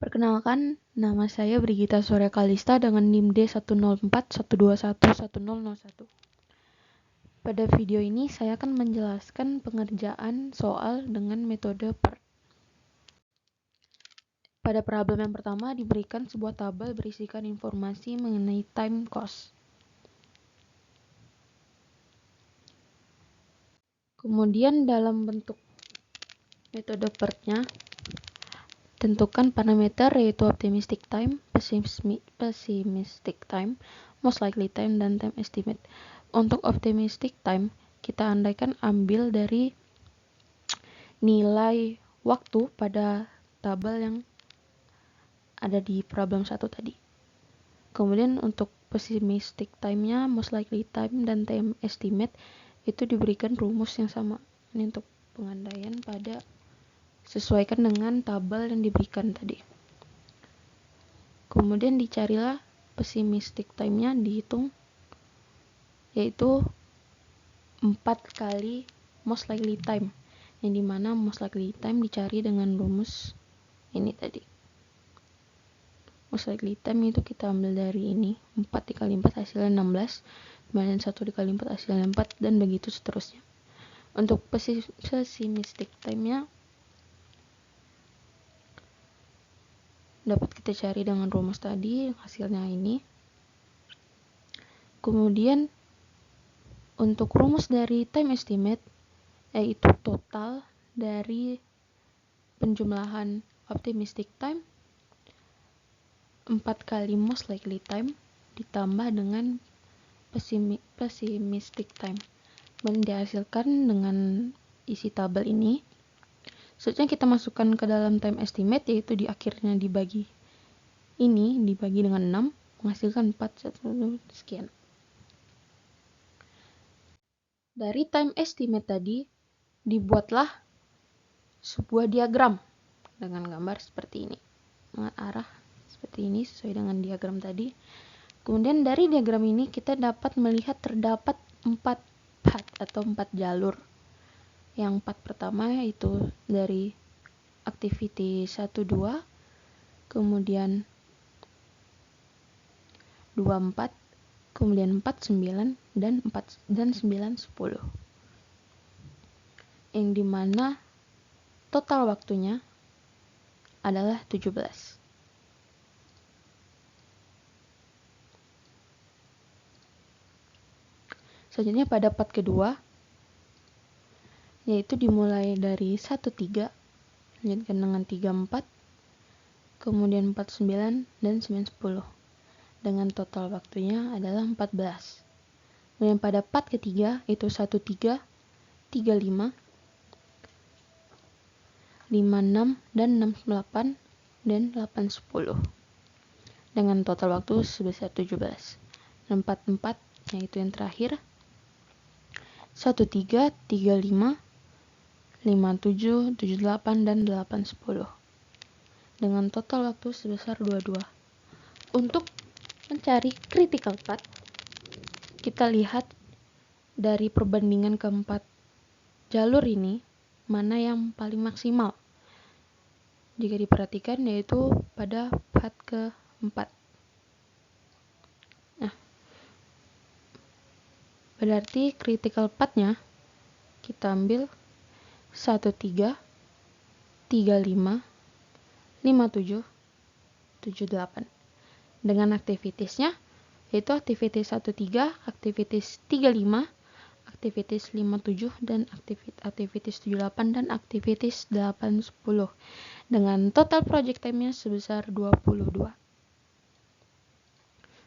Perkenalkan, nama saya Brigita Surya Kalista dengan NIM D104121101. Pada video ini saya akan menjelaskan pengerjaan soal dengan metode PERT. Pada problem yang pertama diberikan sebuah tabel berisikan informasi mengenai time cost. Kemudian dalam bentuk metode PERT-nya, tentukan parameter yaitu optimistic time, pessimistic time, most likely time, dan time estimate. Untuk optimistic time, kita andaikan ambil dari nilai waktu pada tabel yang ada di problem 1 tadi. Kemudian untuk pessimistic time-nya, most likely time, dan time estimate itu diberikan rumus yang sama. Ini untuk pengandaian pada sesuaikan dengan tabel yang diberikan tadi. Kemudian dicarilah pessimistic time-nya, dihitung, yaitu 4 kali most likely time, yang dimana most likely time dicari dengan rumus ini tadi. Most likely time itu kita ambil dari ini, 4 dikali 4 hasilnya 16, kemudian 1 dikali 4 hasilnya 4, dan begitu seterusnya. Untuk pessimistic time-nya dapat kita cari dengan rumus tadi, hasilnya ini. Kemudian untuk rumus dari time estimate, yaitu total dari penjumlahan optimistic time 4 kali most likely time ditambah dengan pessimistic time, dan dihasilkan dengan isi tabel ini. Selanjutnya kita masukkan ke dalam time estimate, yaitu di akhirnya dibagi dengan 6, menghasilkan 4, 1, sekian. Dari time estimate tadi dibuatlah sebuah diagram dengan gambar seperti ini, dengan arah seperti ini sesuai dengan diagram tadi. Kemudian dari diagram ini kita dapat melihat terdapat 4 path atau 4 jalur. Yang 4 pertama yaitu dari activity 1-2, kemudian 2-4, kemudian 4-9, dan 9-10. Yang dimana total waktunya adalah 17. Selanjutnya pada part kedua, yaitu dimulai dari 1-3, lanjutkan dengan 3-4, kemudian 4-9, dan 9-10. Dengan total waktunya adalah 14. Kemudian pada part ketiga, yaitu 1-3, 3-5, 5-6, dan 6-8, dan 8-10. Dengan total waktu sebesar 17. Dan 4-4, yaitu yang terakhir, 1-3, 3-5, 5-7, 7-8, dan 8-10. Dengan total waktu sebesar 22. Untuk mencari critical path, kita lihat dari perbandingan keempat jalur ini, mana yang paling maksimal. Jika diperhatikan, yaitu pada path keempat. Berarti critical path-nya kita ambil 1-3, 3-5, 5-7, 7-8. Dengan aktivitasnya, yaitu aktivitas 1-3, aktivitas 3-5, aktivitas 5-7, dan aktivitas 7-8, dan aktivitas 8-10. Dengan total project time-nya sebesar 22.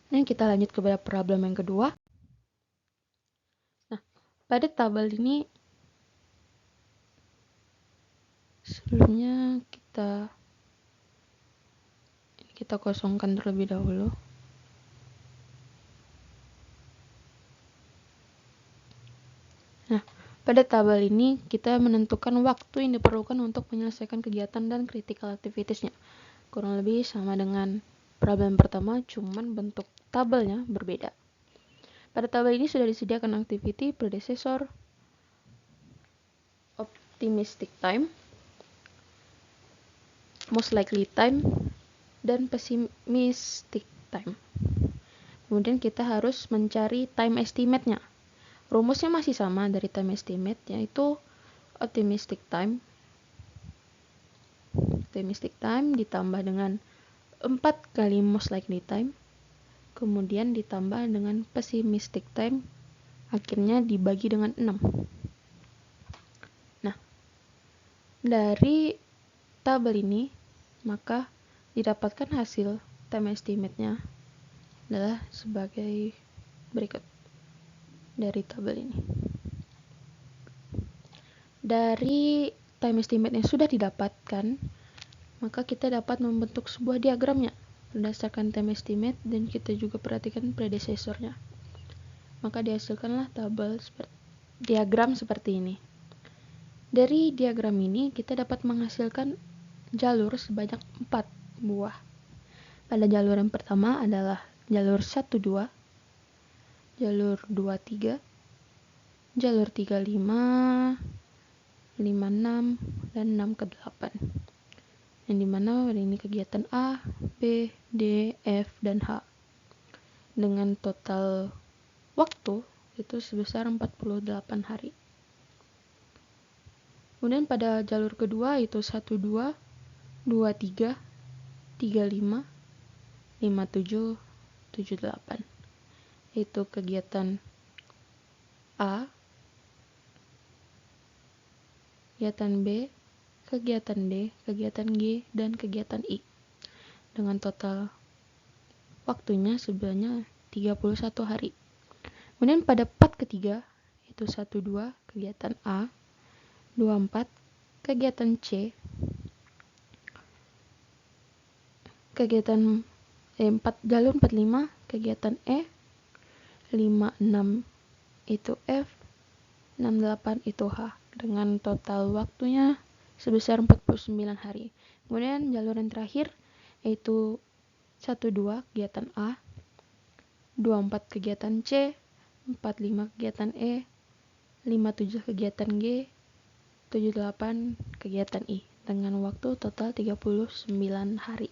Dan kita lanjut kepada problem yang kedua. Nah, pada tabel ini sebelumnya kita kosongkan terlebih dahulu. Nah, pada tabel ini kita menentukan waktu yang diperlukan untuk menyelesaikan kegiatan dan critical activities-nya. Kurang lebih sama dengan problem pertama, cuman bentuk tabelnya berbeda. Pada tabel ini sudah disediakan activity, predecessor, optimistic time, most likely time, dan pessimistic time. Kemudian kita harus mencari time estimate-nya. Rumusnya masih sama dari time estimate, yaitu optimistic time ditambah dengan 4 kali most likely time, kemudian ditambah dengan pessimistic time, akhirnya dibagi dengan 6. Nah, dari tabel ini maka didapatkan hasil time estimate-nya adalah sebagai berikut dari tabel ini. Dari time estimate yang sudah didapatkan, maka kita dapat membentuk sebuah diagramnya berdasarkan time estimate, dan kita juga perhatikan predecessornya. Maka dihasilkanlah diagram seperti ini. Dari diagram ini kita dapat menghasilkan jalur sebanyak 4 buah. Pada jalur yang pertama adalah jalur 1-2, jalur 2-3, jalur 3-5, 5-6, dan 6-8. Yang dimana ini kegiatan A, B, D, F, dan H. Dengan total waktu itu sebesar 48 hari. Kemudian pada jalur kedua itu 1-2, 2-3, 3-5, 5-7, 7-8. Itu kegiatan A, kegiatan B, kegiatan D, kegiatan G, dan kegiatan I. Dengan total waktunya sebanyak 31 hari. Kemudian pada part ketiga itu 1-2 kegiatan A, 2-4 kegiatan C, kegiatan jalur 4-5 kegiatan E, 5-6 itu F, 6-8 itu H, dengan total waktunya sebesar 49 hari. Kemudian jalur yang terakhir yaitu 1-2 kegiatan A, 2-4 kegiatan C, 4-5 kegiatan E, 5-7 kegiatan G, 7-8 kegiatan I, dengan waktu total 39 hari.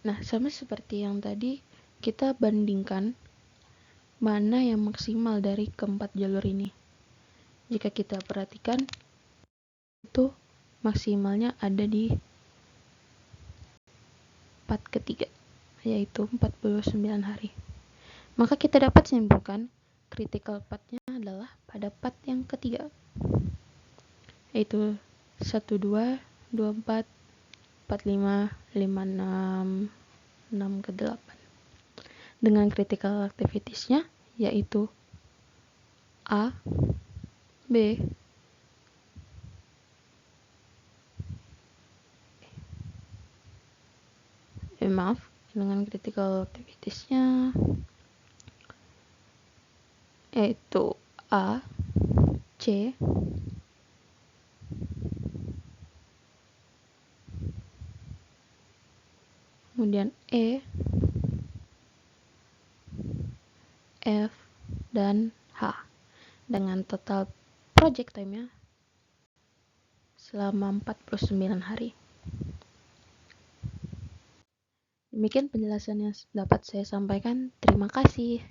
Nah, sama seperti yang tadi, kita bandingkan mana yang maksimal dari keempat jalur ini. Jika kita perhatikan, itu maksimalnya ada di part ketiga, yaitu 49 hari. Maka kita dapat simpulkan critical path-nya adalah pada part yang ketiga, yaitu 1-2, 2-4, 4-5, 5-6, 6-8. Dengan critical activities-nya yaitu A, B, dengan critical activities-nya yaitu A, C, kemudian E, F, dan H, dengan total project time-nya selama 49 hari. Demikian penjelasan yang dapat saya sampaikan. Terima kasih.